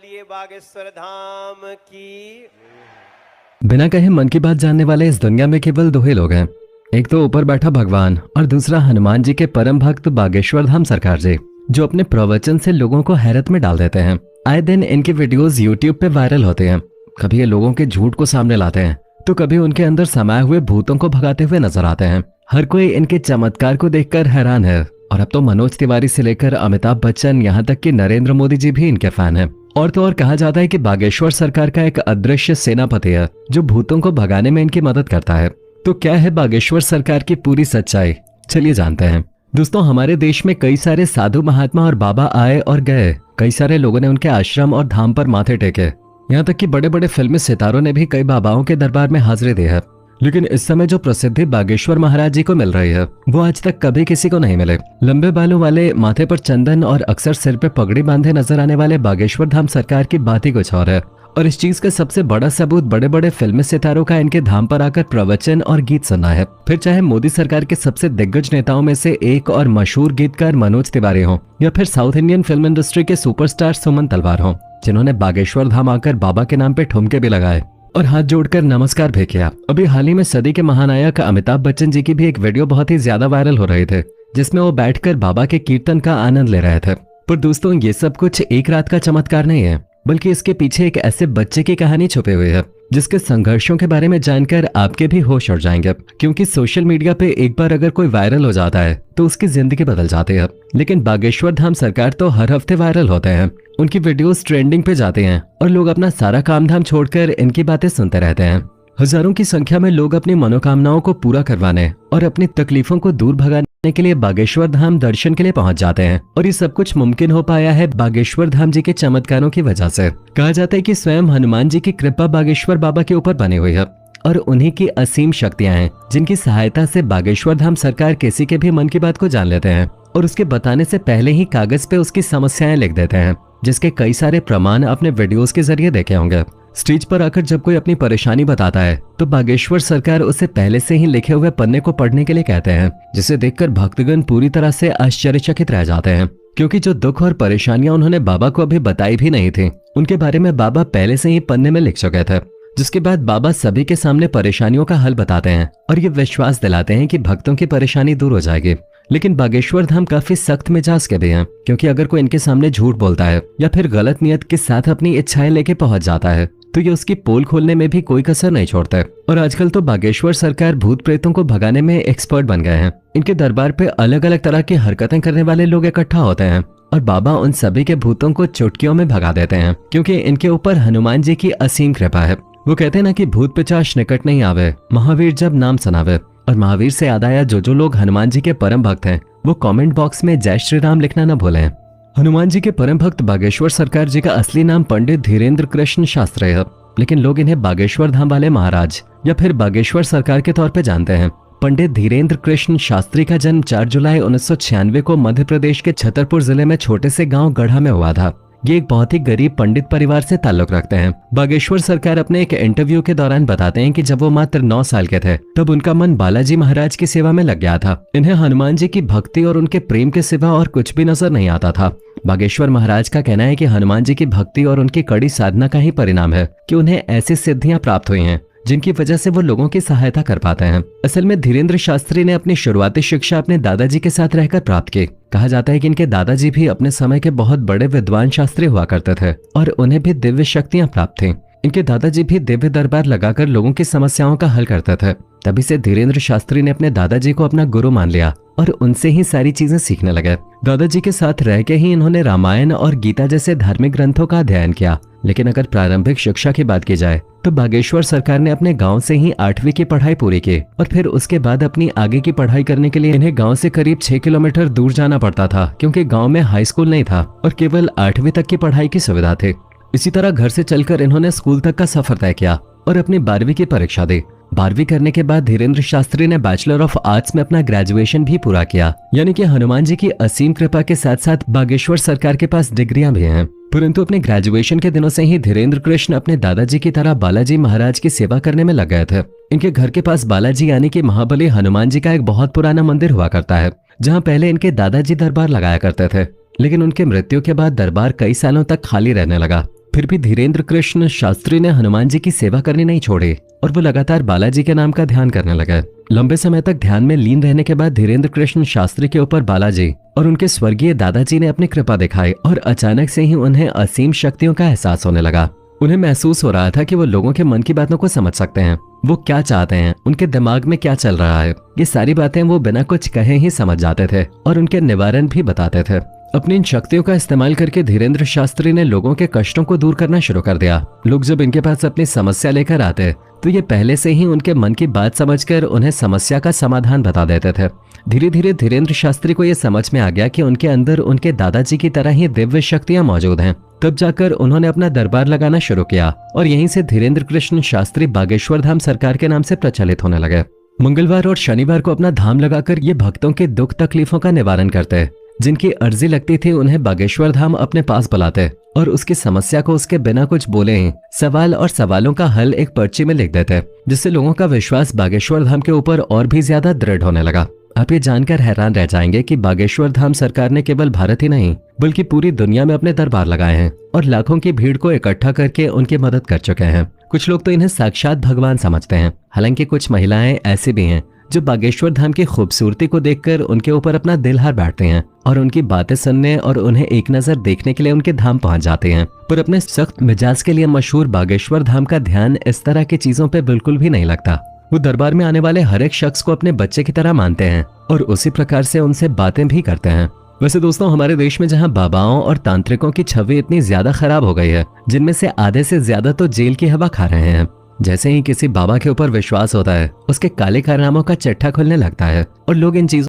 बोलिए बागेश्वर धाम की। बिना कहे मन की बात जानने वाले इस दुनिया में केवल दो ही लोग हैं, एक तो ऊपर बैठा भगवान और दूसरा हनुमान जी के परम भक्त बागेश्वर धाम सरकार जी, जो अपने प्रवचन से लोगों को हैरत में डाल देते हैं। आए दिन इनके वीडियोस यूट्यूब पे वायरल होते हैं। कभी ये लोगों के झूठ को सामने लाते हैं तो कभी उनके अंदर समाये हुए भूतों को भगाते हुए नजर आते हैं। हर कोई इनके चमत्कार को देखकर हैरान है और अब तो मनोज तिवारी से लेकर अमिताभ बच्चन, यहाँ तक कि नरेंद्र मोदी जी भी इनके फैन हैं। और तो और कहा जाता है कि बागेश्वर सरकार का एक अदृश्य सेनापति है जो भूतों को भगाने में इनकी मदद करता है। तो क्या है बागेश्वर सरकार की पूरी सच्चाई, चलिए जानते हैं। दोस्तों, हमारे देश में कई सारे साधु महात्मा और बाबा आए और गए। कई सारे लोगों ने उनके आश्रम और धाम पर माथे टेके। यहाँ तक कि बड़े बड़े फिल्मी सितारों ने भी कई बाबाओं के दरबार में हाजिरी दी है। लेकिन इस समय जो प्रसिद्धि बागेश्वर महाराज जी को मिल रही है वो आज तक कभी किसी को नहीं मिले। लंबे बालों वाले, माथे पर चंदन और अक्सर सिर पे पगड़ी बांधे नजर आने वाले बागेश्वर धाम सरकार की बात ही कुछ और है। और इस चीज का सबसे बड़ा सबूत बड़े बड़े फिल्मी सितारों का इनके धाम पर आकर प्रवचन और गीत सुनना है। फिर चाहे मोदी सरकार के सबसे दिग्गज नेताओं में से एक और मशहूर गीतकार मनोज तिवारी हो, या फिर साउथ इंडियन फिल्म इंडस्ट्री के सुपरस्टार सुमन तलवार हो, जिन्होंने बागेश्वर धाम आकर बाबा के नाम पे ठुमके भी लगाए और हाथ जोड़कर नमस्कार भी किया। अभी हाल ही में सदी के महानायक अमिताभ बच्चन जी की भी एक वीडियो बहुत ही ज्यादा वायरल हो रही थे, जिसमें वो बैठकर बाबा के कीर्तन का आनंद ले रहे थे। पर दोस्तों, ये सब कुछ एक रात का चमत्कार नहीं है, बल्कि इसके पीछे एक ऐसे बच्चे की कहानी छुपी हुई है जिसके संघर्षों के बारे में जानकर आपके भी होश उड़ जाएंगे। क्योंकि सोशल मीडिया पे एक बार अगर कोई वायरल हो जाता है तो उसकी जिंदगी बदल जाती है। लेकिन बागेश्वर धाम सरकार तो हर हफ्ते वायरल होते हैं। उनकी वीडियोस ट्रेंडिंग पे जाते हैं और लोग अपना सारा काम धाम छोड़कर इनकी बातें सुनते रहते हैं। हजारों की संख्या में लोग अपनी मनोकामनाओं को पूरा करवाने और अपनी तकलीफों को दूर भगाने के लिए बागेश्वर धाम दर्शन के लिए पहुंच जाते हैं। और ये सब कुछ मुमकिन हो पाया है बागेश्वर धाम जी के चमत्कारों की वजह से। कहा जाता है कि स्वयं हनुमान जी की कृपा बागेश्वर बाबा के ऊपर बनी हुई है और उन्हीं की असीम शक्तियां हैं, जिनकी सहायता से बागेश्वर धाम सरकार किसी के भी मन की बात को जान लेते हैं और उसके बताने से पहले ही कागज पे उसकी समस्याएं लिख देते हैं, जिसके कई सारे प्रमाण अपने वीडियोस के जरिए देखे होंगे। स्टेज पर आकर जब कोई अपनी परेशानी बताता है तो बागेश्वर सरकार उसे पहले से ही लिखे हुए पन्ने को पढ़ने के लिए कहते हैं, जिसे देखकर भक्तगण पूरी तरह से आश्चर्यचकित रह जाते हैं। क्योंकि जो दुख और परेशानियां उन्होंने बाबा को अभी बताई भी नहीं थी, उनके बारे में बाबा पहले से ही पन्ने में लिख चुके थे। जिसके बाद बाबा सभी के सामने परेशानियों का हल बताते हैं और ये विश्वास दिलाते हैं कि भक्तों की परेशानी दूर हो जाएगी। लेकिन बागेश्वर धाम काफी सख्त मिजाज के भी हैं, क्योंकि अगर कोई इनके सामने झूठ बोलता है या फिर गलत नियत के साथ अपनी इच्छाएं लेके पहुंच जाता है तो ये उसकी पोल खोलने में भी कोई कसर नहीं छोड़ता। और आजकल तो बागेश्वर सरकार भूत प्रेतों को भगाने में एक्सपर्ट बन गए हैं। इनके दरबार पे अलग अलग तरह की हरकतें करने वाले लोग इकट्ठा होते हैं और बाबा उन सभी के भूतों को चुटकियों में भगा देते हैं, क्योंकि इनके ऊपर हनुमान जी की असीम कृपा है। वो कहते हैं ना कि भूत पिचाश निकट नहीं आवे, महावीर जब नाम सुनावे। और महावीर से याद आया, जो लोग हनुमान जी के परम भक्त हैं वो कमेंट बॉक्स में जय श्री राम लिखना न भूलें। हनुमान जी के परम भक्त बागेश्वर सरकार जी का असली नाम पंडित धीरेन्द्र कृष्ण शास्त्री है, लेकिन लोग इन्हें बागेश्वर धाम वाले महाराज या फिर बागेश्वर सरकार के तौर पे जानते हैं। पंडित धीरेन्द्र कृष्ण शास्त्री का जन्म 4 जुलाई 1996 को मध्य प्रदेश के छतरपुर जिले में छोटे से गांव गढ़ा में हुआ था। ये एक बहुत ही गरीब पंडित परिवार से ताल्लुक रखते हैं। बागेश्वर सरकार अपने एक इंटरव्यू के दौरान बताते हैं कि जब वो मात्र 9 साल के थे तब उनका मन बालाजी महाराज की सेवा में लग गया था। इन्हें हनुमान जी की भक्ति और उनके प्रेम के सिवा और कुछ भी नजर नहीं आता था। बागेश्वर महाराज का कहना है कि हनुमान जी की भक्ति और उनकी कड़ी साधना का ही परिणाम है कि उन्हें ऐसी सिद्धियां प्राप्त हुई हैं जिनकी वजह से वो लोगों की सहायता कर पाते हैं। असल में धीरेन्द्र शास्त्री ने अपनी शुरुआती शिक्षा अपने दादाजी के साथ रहकर प्राप्त की। कहा जाता है कि इनके दादाजी भी अपने समय के बहुत बड़े विद्वान शास्त्री हुआ करते थे और उन्हें भी दिव्य शक्तियां प्राप्त थीं। इनके दादाजी भी दिव्य दरबार लगाकर लोगों की समस्याओं का हल करते थे। तभी से धीरेन्द्र शास्त्री ने अपने दादाजी को अपना गुरु मान लिया और उनसे ही सारी चीजें सीखने लगे। दादाजी के साथ रह के ही इन्होंने रामायण और गीता जैसे धार्मिक ग्रंथों का अध्ययन किया। लेकिन अगर प्रारंभिक शिक्षा की बात की जाए तो बागेश्वर सरकार ने अपने गांव से ही 8वीं की पढ़ाई पूरी की और फिर उसके बाद अपनी आगे की पढ़ाई करने के लिए इन्हें गांव से करीब 6 किलोमीटर दूर जाना पड़ता था, क्योंकि गांव में हाई स्कूल नहीं था और केवल 8वीं तक की पढ़ाई की सुविधा थी। इसी तरह घर से चलकर इन्होंने स्कूल तक का सफर तय किया और अपनी 12वीं की परीक्षा दी। 12वीं करने के बाद धीरेन्द्र शास्त्री ने बैचलर ऑफ आर्ट्स में अपना ग्रेजुएशन भी पूरा किया। यानी कि हनुमान जी की असीम कृपा के साथ साथ बागेश्वर सरकार के पास डिग्रियां भी हैं। परंतु अपने ग्रेजुएशन के दिनों से ही धीरेन्द्र कृष्ण अपने दादाजी की तरह बालाजी महाराज की सेवा करने में लग गए थे। इनके घर के पास बालाजी यानी कि महाबली हनुमान जी का एक बहुत पुराना मंदिर हुआ करता है, जहाँ पहले इनके दादाजी दरबार लगाया करते थे। लेकिन उनके मृत्यु के बाद दरबार कई सालों तक खाली रहने लगा। फिर भी धीरेन्द्र कृष्ण शास्त्री ने हनुमान जी की सेवा करनी नहीं छोड़ी और वो लगातार बालाजी के नाम का ध्यान करने लगे। लंबे समय तक ध्यान में लीन रहने के बाद धीरेन्द्र कृष्ण शास्त्री के ऊपर बालाजी और उनके स्वर्गीय दादाजी ने अपनी कृपा दिखाई और अचानक से ही उन्हें असीम शक्तियों का एहसास होने लगा। उन्हें महसूस हो रहा था कि वो लोगों के मन की बातों को समझ सकते हैं, वो क्या चाहते हैं, उनके दिमाग में क्या चल रहा है। ये सारी बातें वो बिना कुछ कहे ही समझ जाते थे और उनके निवारण भी बताते थे। अपनी इन शक्तियों का इस्तेमाल करके धीरेन्द्र शास्त्री ने लोगों के कष्टों को दूर करना शुरू कर दिया। लोग जब इनके पास अपनी समस्या लेकर आते तो ये पहले से ही उनके मन की बात समझकर उन्हें समस्या का समाधान बता देते थे। धीरे धीरे धीरेन्द्र शास्त्री को यह समझ में आ गया कि उनके अंदर उनके दादाजी की तरह ही दिव्य शक्तियां मौजूद हैं। तब जाकर उन्होंने अपना दरबार लगाना शुरू किया और यहीं से धीरेन्द्र कृष्ण शास्त्री बागेश्वर धाम सरकार के नाम से प्रचलित होने लगे। मंगलवार और शनिवार को अपना धाम लगाकर ये भक्तों के दुख तकलीफों का निवारण करते। जिनकी अर्जी लगती थी उन्हें बागेश्वर धाम अपने पास बुलाते और उसकी समस्या को उसके बिना कुछ बोले ही सवाल और सवालों का हल एक पर्ची में लिख देते, जिससे लोगों का विश्वास बागेश्वर धाम के ऊपर और भी ज्यादा दृढ़ होने लगा। आप ये जानकर हैरान रह जाएंगे कि बागेश्वर धाम सरकार ने केवल भारत ही नहीं बल्कि पूरी दुनिया में अपने दरबार लगाए हैं और लाखों की भीड़ को इकट्ठा करके उनकी मदद कर चुके हैं। कुछ लोग तो इन्हें साक्षात भगवान समझते हैं, हालांकि कुछ महिलाएं ऐसी भी हैं जो बागेश्वर धाम की खूबसूरती को देखकर उनके ऊपर अपना दिल हार बैठते हैं और उनकी बातें सुनने और उन्हें एक नजर देखने के लिए उनके धाम पहुंच जाते हैं। पर अपने सख्त मिजाज के लिए मशहूर बागेश्वर धाम का ध्यान इस तरह की चीजों पे बिल्कुल भी नहीं लगता। वो दरबार में आने वाले हर एक शख्स को अपने बच्चे की तरह मानते हैं और उसी प्रकार से उनसे बातें भी करते हैं। वैसे दोस्तों, हमारे देश में जहां बाबाओं और तांत्रिकों की छवि इतनी ज्यादा खराब हो गई है, जिनमें से आधे से ज्यादा तो जेल की हवा खा रहे हैं। जैसे ही किसी बाबा के ऊपर विश्वास होता है, उसके काले कारनामों का चट्टा खुलने लगता है और लोग इन चीजों